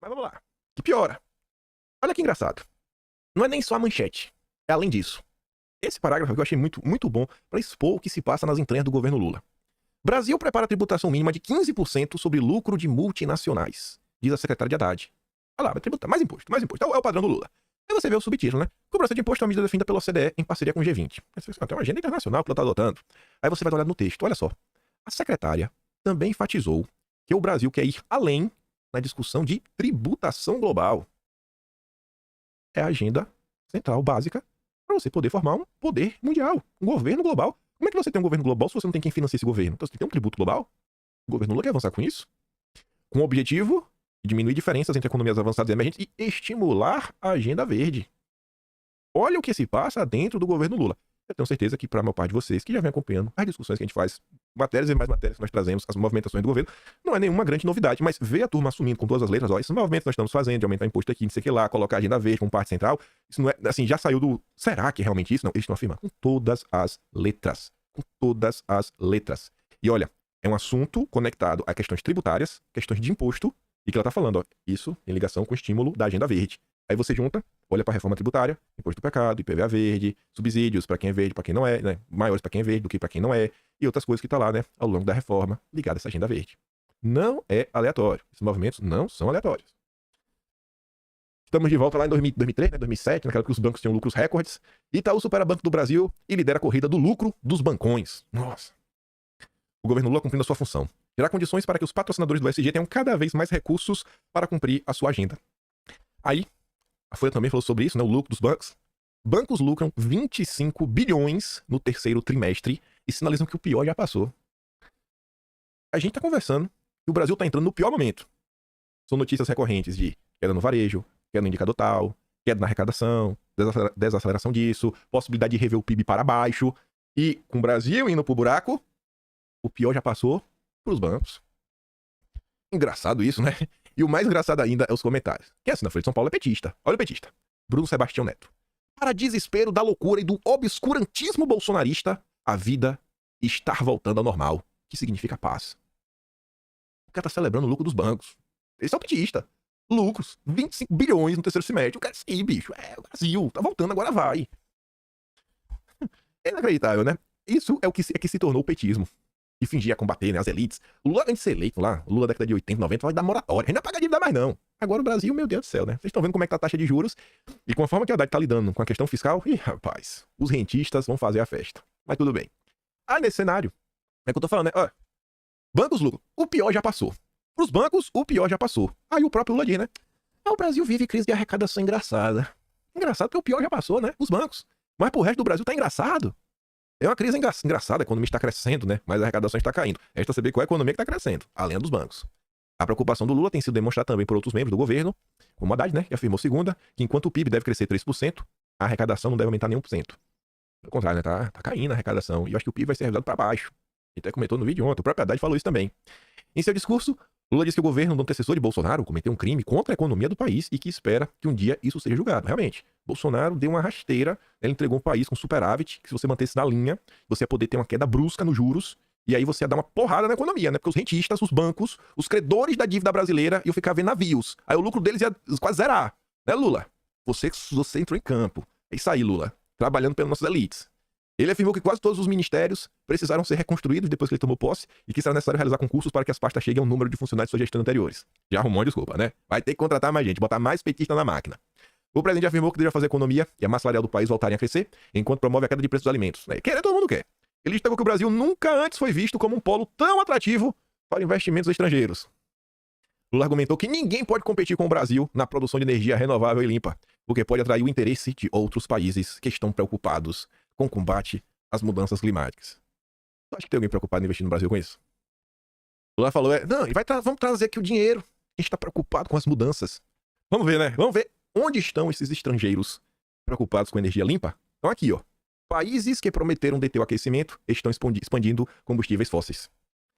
Mas vamos lá. Que piora. Olha que engraçado. Não é nem só a manchete. É além disso. Esse parágrafo que eu achei muito bom para expor o que se passa nas entranhas do governo Lula. Brasil prepara tributação mínima de 15% sobre lucro de multinacionais, diz a secretária de Haddad. Olha lá, vai tributar mais imposto, mais imposto. É o padrão do Lula. Aí você vê o subtítulo, né? Cobrança de imposto é uma medida definida pela OCDE em parceria com o G20. Tem uma agenda internacional que ela está adotando. Aí você vai dar uma olhada no texto. Olha só. A secretária também enfatizou que o Brasil quer ir além na discussão de tributação global. É a agenda central básica para você poder formar um poder mundial, um governo global. Como é que você tem um governo global se você não tem quem financia esse governo? Então você tem que ter um tributo global. O governo Lula quer avançar com isso, com o objetivo de diminuir diferenças entre economias avançadas e emergentes e estimular a agenda verde. Olha o que se passa dentro do governo Lula. Eu tenho certeza que para a maior parte de vocês que já vem acompanhando as discussões que a gente faz, matérias e mais matérias que nós trazemos, as movimentações do governo, não é nenhuma grande novidade, mas ver a turma assumindo com todas as letras, ó, esses movimentos que nós estamos fazendo, de aumentar imposto aqui, não sei o que lá, colocar a agenda verde como parte central, isso não é, assim, já saiu do... Será que é realmente isso? Não, eles estão afirmando com todas as letras. Com todas as letras. E olha, é um assunto conectado a questões tributárias, questões de imposto, e que ela está falando, ó, isso em ligação com o estímulo da agenda verde. Aí você junta, olha para a reforma tributária, imposto do pecado, IPVA verde, subsídios para quem é verde, para quem não é, né? Maiores para quem é verde do que para quem não é, e outras coisas que tá lá, né, ao longo da reforma ligada a essa agenda verde. Não é aleatório. Esses movimentos não são aleatórios. Estamos de volta lá em 2003, né, 2007, naquela que os bancos tinham lucros recordes. Itaú supera Banco do Brasil e lidera a corrida do lucro dos bancões. Nossa. O governo Lula cumprindo a sua função. Gerar condições para que os patrocinadores do SG tenham cada vez mais recursos para cumprir a sua agenda. Aí, a Folha também falou sobre isso, né? O lucro dos bancos. Bancos lucram 25 bilhões no terceiro trimestre e sinalizam que o pior já passou. A gente tá conversando que o Brasil tá entrando no pior momento. São notícias recorrentes de queda no varejo, queda no indicador tal, queda na arrecadação, desaceleração disso, possibilidade de rever o PIB para baixo. E com o Brasil indo pro buraco, o pior já passou pros bancos. Engraçado isso, né? E o mais engraçado ainda é os comentários. Quem assina a Folha de São Paulo é petista. Olha o petista. Bruno Sebastião Neto. Para desespero da loucura e do obscurantismo bolsonarista, a vida está voltando ao normal, que significa paz. O cara tá celebrando o lucro dos bancos. Esse é o petista. Lucros. 25 bilhões no terceiro semestre. O cara, sim, bicho. É, o Brasil. Tá voltando, agora vai. É inacreditável, né? Isso é o que se tornou o petismo. E fingia combater, né, as elites. O Lula, antes de ser eleito lá, o Lula da década de 80, 90, vai dar moratória. A gente não vai pagar dívida mais, não. Agora o Brasil, meu Deus do céu, né? Vocês estão vendo como é que tá a taxa de juros e com a forma que a Haddad tá lidando com a questão fiscal. Ih, rapaz, os rentistas vão fazer a festa. Mas tudo bem. Aí, nesse cenário, é que eu tô falando, né? Ó, bancos lucram. O pior já passou. Pros bancos, o pior já passou. Aí o próprio Lula diz, né? Ah, o Brasil vive crise de arrecadação engraçada. Engraçado porque o pior já passou, né? Os bancos. Mas pro resto do Brasil tá engraçado. É uma crise engraçada, a economia está crescendo, né? Mas a arrecadação está caindo. Resta saber qual é a economia que está crescendo, além dos bancos. A preocupação do Lula tem sido demonstrada também por outros membros do governo, como Haddad, né? Que afirmou segunda, que enquanto o PIB deve crescer 3%, a arrecadação não deve aumentar nem 1%. Pelo contrário, né? Tá caindo a arrecadação. E eu acho que o PIB vai ser revisado para baixo. Ele até comentou no vídeo ontem, o próprio Haddad falou isso também. Em seu discurso, Lula disse que o governo do antecessor de Bolsonaro cometeu um crime contra a economia do país e que espera que um dia isso seja julgado. Realmente, Bolsonaro deu uma rasteira, ele entregou um país com superávit, que se você mantesse na linha, você ia poder ter uma queda brusca nos juros, e aí você ia dar uma porrada na economia, né? Porque os rentistas, os bancos, os credores da dívida brasileira iam ficar vendo navios. Aí o lucro deles ia quase zerar. Né, Lula? Você entrou em campo. É isso aí, Lula. Trabalhando pelas nossas elites. Ele afirmou que quase todos os ministérios precisaram ser reconstruídos depois que ele tomou posse e que será necessário realizar concursos para que as pastas cheguem ao número de funcionários de suas gestões anteriores. Já arrumou uma desculpa, né? Vai ter que contratar mais gente, botar mais petista na máquina. O presidente afirmou que deveria fazer a economia e a massa salarial do país voltarem a crescer, enquanto promove a queda de preços dos alimentos. Querer todo mundo quer. Ele destacou que o Brasil nunca antes foi visto como um polo tão atrativo para investimentos estrangeiros. Lula argumentou que ninguém pode competir com o Brasil na produção de energia renovável e limpa, porque pode atrair o interesse de outros países que estão preocupados com o combate às mudanças climáticas. Tu acha que tem alguém preocupado em investir no Brasil com isso? Lula falou, não, vamos trazer aqui o dinheiro. A gente está preocupado com as mudanças. Vamos ver, né? Vamos ver onde estão esses estrangeiros preocupados com energia limpa. Então aqui, ó. Países que prometeram deter o aquecimento estão expandindo combustíveis fósseis.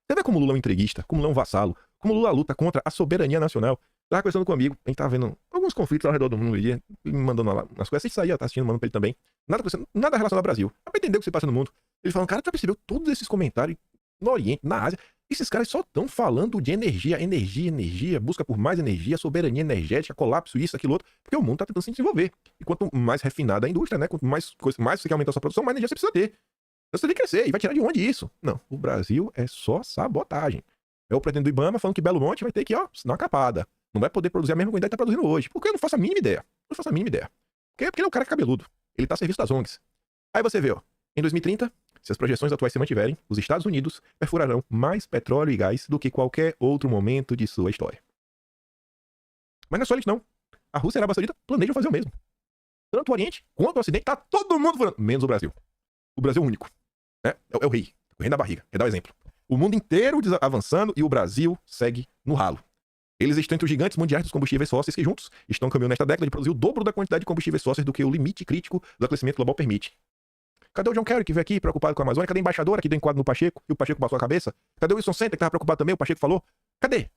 Você vê como Lula é um entreguista, como Lula é um vassalo, como Lula luta contra a soberania nacional. Tava conversando com um amigo, a gente tava vendo alguns conflitos ao redor do mundo, ele me mandando lá nas coisas. Assiste isso aí, tá assistindo, mandando pra ele também. Nada relacionado ao Brasil. Dá pra entender o que se passa no mundo. Ele falando, cara, tu já percebeu todos esses comentários no Oriente, na Ásia? Esses caras só estão falando de energia, energia, busca por mais energia, soberania energética, colapso, isso, aquilo, outro, porque o mundo está tentando se desenvolver. E quanto mais refinada a indústria, né? Quanto mais você quer aumentar a sua produção, mais energia você precisa ter. Você tem que crescer. E vai tirar de onde isso? Não, o Brasil é só sabotagem. É o presidente do Ibama falando que Belo Monte vai ter que, ó, dar uma capada. Não vai poder produzir a mesma quantidade que está produzindo hoje. Porque eu não faço a mínima ideia. Não faço a mínima ideia. Porque ele é um cara cabeludo. Ele tá a serviço das ONGs. Aí você vê, ó, em 2030, se as projeções atuais se mantiverem, os Estados Unidos perfurarão mais petróleo e gás do que qualquer outro momento de sua história. Mas não é só eles, não. A Rússia e a Arábia Saudita planejam fazer o mesmo. Tanto o Oriente quanto o Ocidente, tá todo mundo falando, menos o Brasil. O Brasil é o único. Né? É o rei. O rei da barriga. Quer dar um exemplo. O mundo inteiro avançando e o Brasil segue no ralo. Eles estão entre os gigantes mundiais dos combustíveis fósseis que juntos estão caminhando nesta década de produzir o dobro da quantidade de combustíveis fósseis do que o limite crítico do aquecimento global permite. Cadê o John Kerry que veio aqui preocupado com a Amazônia? Cadê a embaixadora que deu enquadro no Pacheco e o Pacheco passou a cabeça? Cadê o Wilson Center que estava preocupado também? O Pacheco falou. Cadê?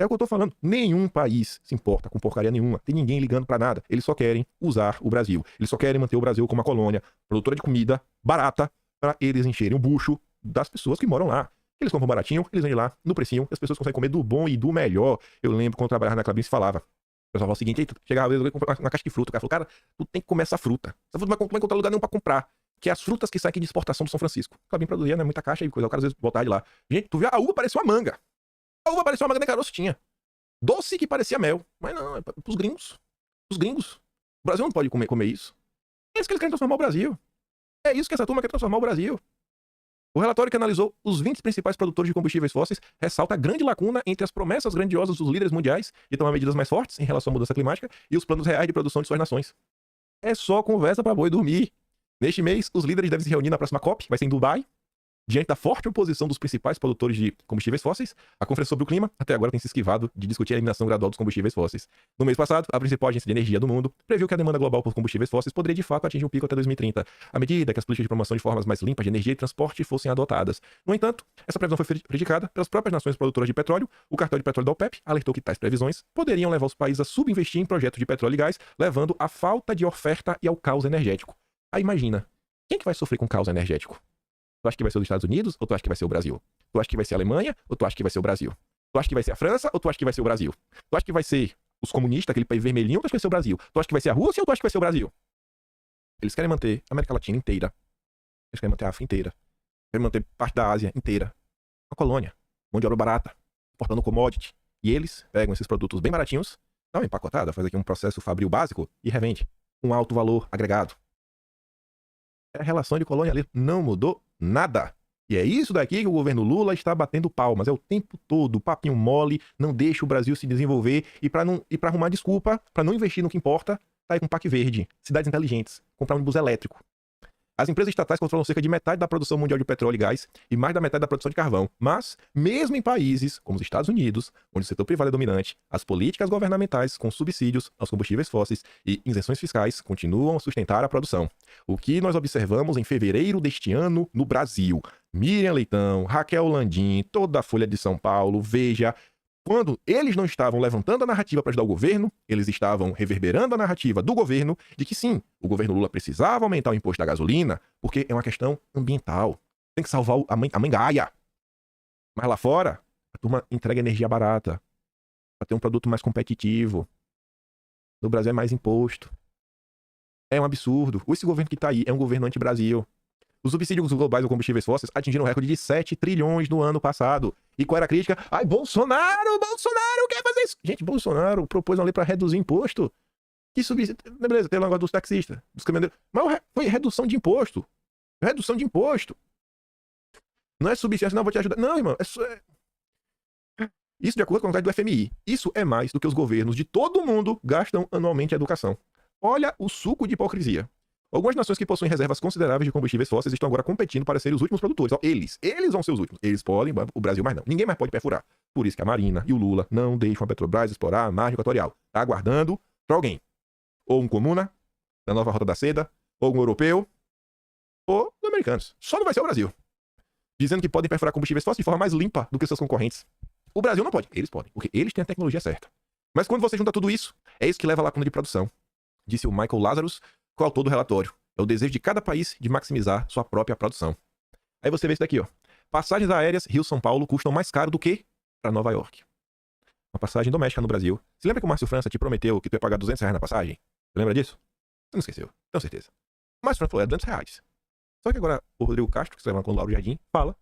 É o que eu tô falando. Nenhum país se importa com porcaria nenhuma. Tem ninguém ligando pra nada. Eles só querem usar o Brasil. Eles só querem manter o Brasil como uma colônia produtora de comida barata para eles encherem o bucho das pessoas que moram lá. Eles compram baratinho, eles vendem lá no precinho, as pessoas conseguem comer do bom e do melhor. Eu lembro quando eu trabalhava na Clabin se falava. O pessoal falava o seguinte, chegava eu ia comprar uma caixa de fruta. O cara falou, cara, tu tem que comer essa fruta. Essa fruta não vai encontrar lugar nenhum pra comprar. Que é as frutas que saem aqui de exportação do São Francisco. A Clabin produzia, né, muita caixa e coisa. O cara às vezes voltava de lá. Gente, tu viu? A uva parecia uma manga. A uva parecia uma manga, nem caroço tinha. Doce que parecia mel. Mas não, é pros gringos. Os gringos. O Brasil não pode comer isso. É isso que eles querem transformar o Brasil. É isso que essa turma quer transformar o Brasil. O relatório que analisou os 20 principais produtores de combustíveis fósseis ressalta a grande lacuna entre as promessas grandiosas dos líderes mundiais de tomar medidas mais fortes em relação à mudança climática e os planos reais de produção de suas nações. É só conversa pra boi dormir. Neste mês, os líderes devem se reunir na próxima COP, vai ser em Dubai. Diante da forte oposição dos principais produtores de combustíveis fósseis, a Conferência sobre o Clima até agora tem se esquivado de discutir a eliminação gradual dos combustíveis fósseis. No mês passado, a principal agência de energia do mundo previu que a demanda global por combustíveis fósseis poderia de fato atingir um pico até 2030, à medida que as políticas de promoção de formas mais limpas de energia e transporte fossem adotadas. No entanto, essa previsão foi criticada pelas próprias nações produtoras de petróleo. O cartel de petróleo da OPEP alertou que tais previsões poderiam levar os países a subinvestir em projetos de petróleo e gás, levando à falta de oferta e ao caos energético. Aí imagina, quem que vai sofrer com o caos energético? Tu acha que vai ser os Estados Unidos ou tu acha que vai ser o Brasil? Tu acha que vai ser a Alemanha ou tu acha que vai ser o Brasil? Tu acha que vai ser a França ou tu acha que vai ser o Brasil? Tu acha que vai ser os comunistas, aquele país vermelhinho, ou tu acha que vai ser o Brasil? Tu acha que vai ser a Rússia ou tu acha que vai ser o Brasil? Eles querem manter a América Latina inteira. Eles querem manter a África inteira. Querem manter parte da Ásia inteira. Uma colônia. Mão de obra barata. Exportando commodity. E eles pegam esses produtos bem baratinhos, dá uma empacotada, faz aqui um processo fabril básico e revende. Um alto valor agregado. A relação de colonialismo não mudou nada. E é isso daqui que o governo Lula está batendo palmas. É o tempo todo, papinho mole, não deixa o Brasil se desenvolver. E para arrumar desculpa, para não investir no que importa, tá aí com o PAC Verde, cidades inteligentes, comprar um ônibus elétrico. As empresas estatais controlam cerca de metade da produção mundial de petróleo e gás e mais da metade da produção de carvão. Mas, mesmo em países como os Estados Unidos, onde o setor privado é dominante, as políticas governamentais com subsídios aos combustíveis fósseis e isenções fiscais continuam a sustentar a produção. O que nós observamos em fevereiro deste ano no Brasil? Miriam Leitão, Raquel Landim, toda a Folha de São Paulo, Veja. Quando eles não estavam levantando a narrativa para ajudar o governo, eles estavam reverberando a narrativa do governo de que sim, o governo Lula precisava aumentar o imposto da gasolina porque é uma questão ambiental. Tem que salvar a mãe Gaia. Mas lá fora, a turma entrega energia barata para ter um produto mais competitivo. No Brasil é mais imposto. É um absurdo. Esse governo que tá aí é um governo anti-Brasil. Os subsídios globais aos combustíveis fósseis atingiram um recorde de 7 trilhões no ano passado. E qual era a crítica? Ai, Bolsonaro quer fazer isso. Gente, Bolsonaro propôs uma lei para reduzir imposto. Que subsídio... Beleza, tem o negócio dos taxistas, dos caminhoneiros. Mas foi redução de imposto. Redução de imposto. Não é subsídio, não, vou te ajudar. Não, irmão, Isso de acordo com a contagem do FMI. Isso é mais do que os governos de todo mundo gastam anualmente em educação. Olha o suco de hipocrisia. Algumas nações que possuem reservas consideráveis de combustíveis fósseis estão agora competindo para serem os últimos produtores. Eles vão ser os últimos. Eles podem, o Brasil mais não. Ninguém mais pode perfurar. Por isso que a Marina e o Lula não deixam a Petrobras explorar a margem equatorial. Tá aguardando para alguém. Ou um comuna, da nova Rota da Seda, ou um europeu, ou os americanos. Só não vai ser o Brasil. Dizendo que podem perfurar combustíveis fósseis de forma mais limpa do que seus concorrentes. O Brasil não pode. Eles podem, porque eles têm a tecnologia certa. Mas quando você junta tudo isso, é isso que leva à lacuna de produção. Disse o Michael Lazarus, coautor do relatório. É o desejo de cada país de maximizar sua própria produção. Aí você vê isso daqui, ó. Passagens aéreas Rio-São Paulo custam mais caro do que para Nova York. Uma passagem doméstica no Brasil. Você lembra que o Márcio França te prometeu que tu ia pagar R$200 na passagem? Você lembra disso? Você não esqueceu, tenho certeza. O Márcio França falou, R$200. Só que agora o Rodrigo Castro, que se leva com o Lauro Jardim, fala que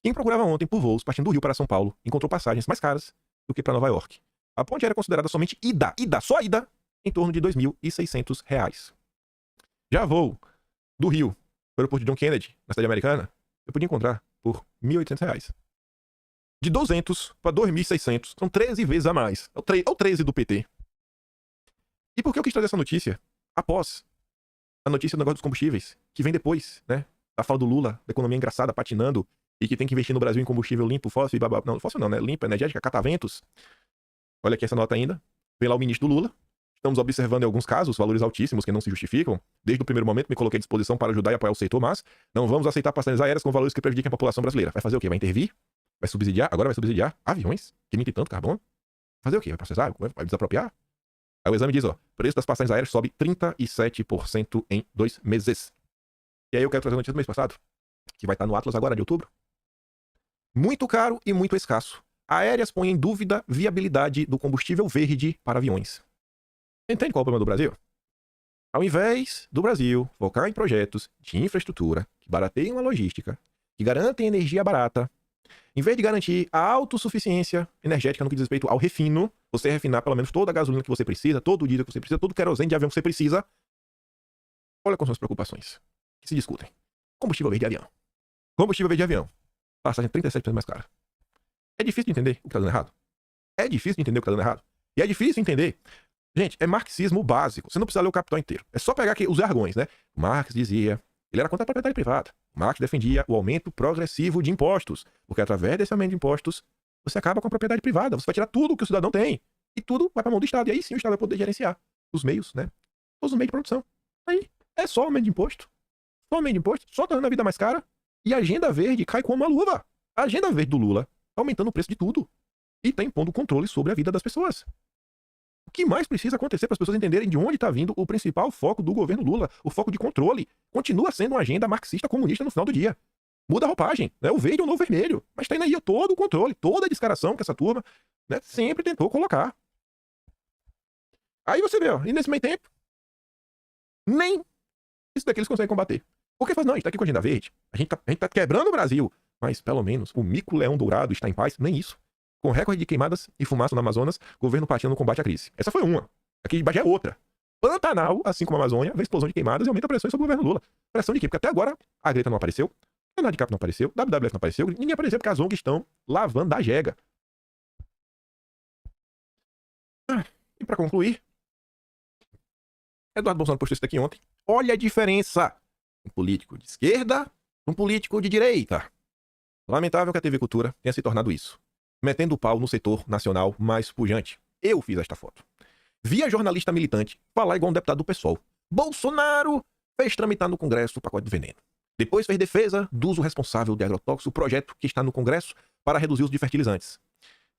quem procurava ontem por voos partindo do Rio para São Paulo encontrou passagens mais caras do que para Nova York. A ponte era considerada somente só ida, em torno de R$2.600. Já voo do Rio para o aeroporto de John Kennedy, na cidade americana, eu podia encontrar por R$1.800. De 200 para 2.600, são 13 vezes a mais. É o 13 do PT. E por que eu quis trazer essa notícia? Após a notícia do negócio dos combustíveis, que vem depois, né? Da fala do Lula, da economia engraçada, patinando, e que tem que investir no Brasil em combustível limpo, fóssil e babá. Não, fóssil não, né? Limpo, energética, cataventos. Olha aqui essa nota ainda. Vem lá o ministro do Lula. Estamos observando em alguns casos valores altíssimos que não se justificam. Desde o primeiro momento me coloquei à disposição para ajudar e apoiar o setor, mas não vamos aceitar passagens aéreas com valores que prejudiquem a população brasileira. Vai fazer o quê? Vai intervir? Vai subsidiar? Agora vai subsidiar aviões que emitem tanto carbono? Fazer o quê? Vai processar? Vai desapropriar? Aí o exame diz, ó, preço das passagens aéreas sobe 37% em 2 meses. E aí eu quero trazer a notícia do mês passado, que vai estar no Atlas agora de outubro. Muito caro e muito escasso. Aéreas põem em dúvida a viabilidade do combustível verde para aviões. Entende qual é o problema do Brasil? Ao invés do Brasil focar em projetos de infraestrutura que barateiam a logística, que garantem energia barata, em vez de garantir a autossuficiência energética no que diz respeito ao refino, você refinar pelo menos toda a gasolina que você precisa, todo o diesel que você precisa, todo o querosene de avião que você precisa, olha com suas preocupações que se discutem. Combustível verde de avião. Combustível verde de avião. Passagem 37% mais cara. É difícil de entender o que está dando errado. É difícil de entender o que está dando errado. E é difícil de entender. Gente, é marxismo básico. Você não precisa ler o Capital inteiro. É só pegar aqui os jargões, né? Marx dizia... Ele era contra a propriedade privada. Marx defendia o aumento progressivo de impostos. Porque através desse aumento de impostos, você acaba com a propriedade privada. Você vai tirar tudo que o cidadão tem. E tudo vai para a mão do Estado. E aí sim o Estado vai poder gerenciar os meios, né? Todos os meios de produção. Aí é só aumento de imposto. Só aumento de imposto. Só tornando a vida mais cara. E a agenda verde cai como uma luva. A agenda verde do Lula tá aumentando o preço de tudo. E tá impondo controle sobre a vida das pessoas. O que mais precisa acontecer para as pessoas entenderem de onde está vindo o principal foco do governo Lula, o foco de controle? Continua sendo uma agenda marxista-comunista no final do dia. Muda a roupagem, né? O verde é o novo vermelho. Mas tem aí todo o controle, toda a descaração que essa turma, né, sempre tentou colocar. Aí você vê, ó, e nesse meio tempo, nem isso daqui eles conseguem combater. Porque faz, não, a gente tá aqui com a agenda verde, a gente tá quebrando o Brasil, mas pelo menos o mico-leão dourado está em paz, nem isso. Com recorde de queimadas e fumaça no Amazonas, governo patina no combate à crise. Essa foi uma. Aqui de Bagé é outra. Pantanal, assim como a Amazônia, vê explosão de queimadas e aumenta a pressão sobre o governo Lula. Pressão de quê? Porque até agora a Greta não apareceu, o Leonardo DiCaprio não apareceu, o WWF não apareceu, ninguém apareceu porque as ONGs estão lavando a jega. E pra concluir, Eduardo Bolsonaro postou isso daqui ontem. Olha a diferença. Um político de esquerda, um político de direita. Lamentável que a TV Cultura tenha se tornado isso. Metendo o pau no setor nacional mais pujante. Eu fiz esta foto. Vi a jornalista militante falar igual um deputado do PSOL. Bolsonaro fez tramitar no Congresso o pacote de veneno. Depois fez defesa do uso responsável de agrotóxicos, o projeto que está no Congresso para reduzir o uso de fertilizantes.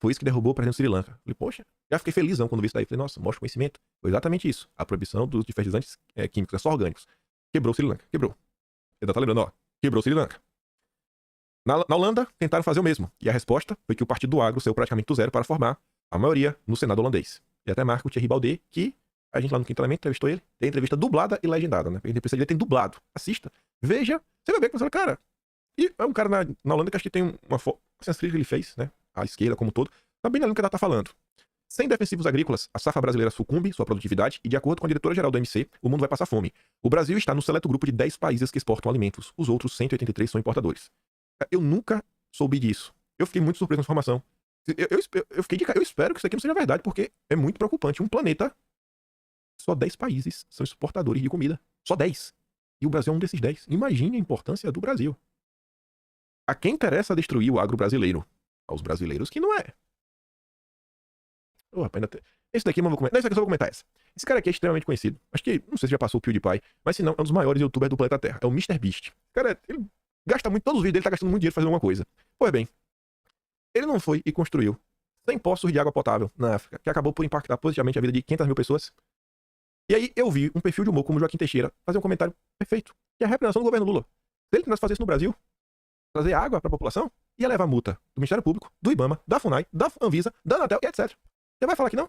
Foi isso que derrubou o presidente do Sri Lanka. Falei, poxa, já fiquei felizão quando vi isso daí. Falei, nossa, mostra conhecimento. Foi exatamente isso. A proibição do uso de fertilizantes químicos, só orgânicos. Quebrou o Sri Lanka. Quebrou. Você tá lembrando, ó. Quebrou o Sri Lanka. Na Holanda, tentaram fazer o mesmo. E a resposta foi que o Partido do Agro saiu praticamente do zero para formar a maioria no Senado holandês. E até marca o Thierry Baudet, que a gente lá no Quinto Elemento entrevistou ele. Tem entrevista dublada e legendada, né? Porque depois ele tem dublado. Assista. Veja. Você vai ver que você fala, cara... E é um cara na Holanda que acho que tem uma foto... Assim, as críticas que ele fez, né? A esquerda como um todo. Tá bem na linha que ela tá falando. Sem defensivos agrícolas, a safra brasileira sucumbe sua produtividade e, de acordo com a diretora-geral do OMC, o mundo vai passar fome. O Brasil está no seleto grupo de 10 países que exportam alimentos. Os outros 183 são importadores. Eu nunca soube disso. Eu fiquei muito surpreso com a informação. Eu espero que isso aqui não seja verdade, porque é muito preocupante. Um planeta, só 10 países são exportadores de comida. Só 10. E o Brasil é um desses 10. Imagine a importância do Brasil. A quem interessa destruir o agro brasileiro? Aos brasileiros que não é. Oh, rapaz, esse daqui eu não vou comentar. Não, esse aqui eu só vou comentar essa. Esse cara aqui é extremamente conhecido. Acho que, não sei se já passou o PewDiePie, mas se não, é um dos maiores youtubers do planeta Terra. É o MrBeast. O cara, ele gasta muito, todos os vídeos dele tá gastando muito dinheiro fazendo alguma coisa. Pois bem, ele não foi e construiu 100 poços de água potável na África, que acabou por impactar positivamente a vida de 500 mil pessoas. E aí eu vi um perfil de humor como Joaquim Teixeira fazer um comentário perfeito, que é a representação do governo Lula. Se ele tentasse fazer isso no Brasil, trazer água para a população, ia levar multa do Ministério Público, do IBAMA, da FUNAI, da Anvisa, da Anatel e etc. Você vai falar que não?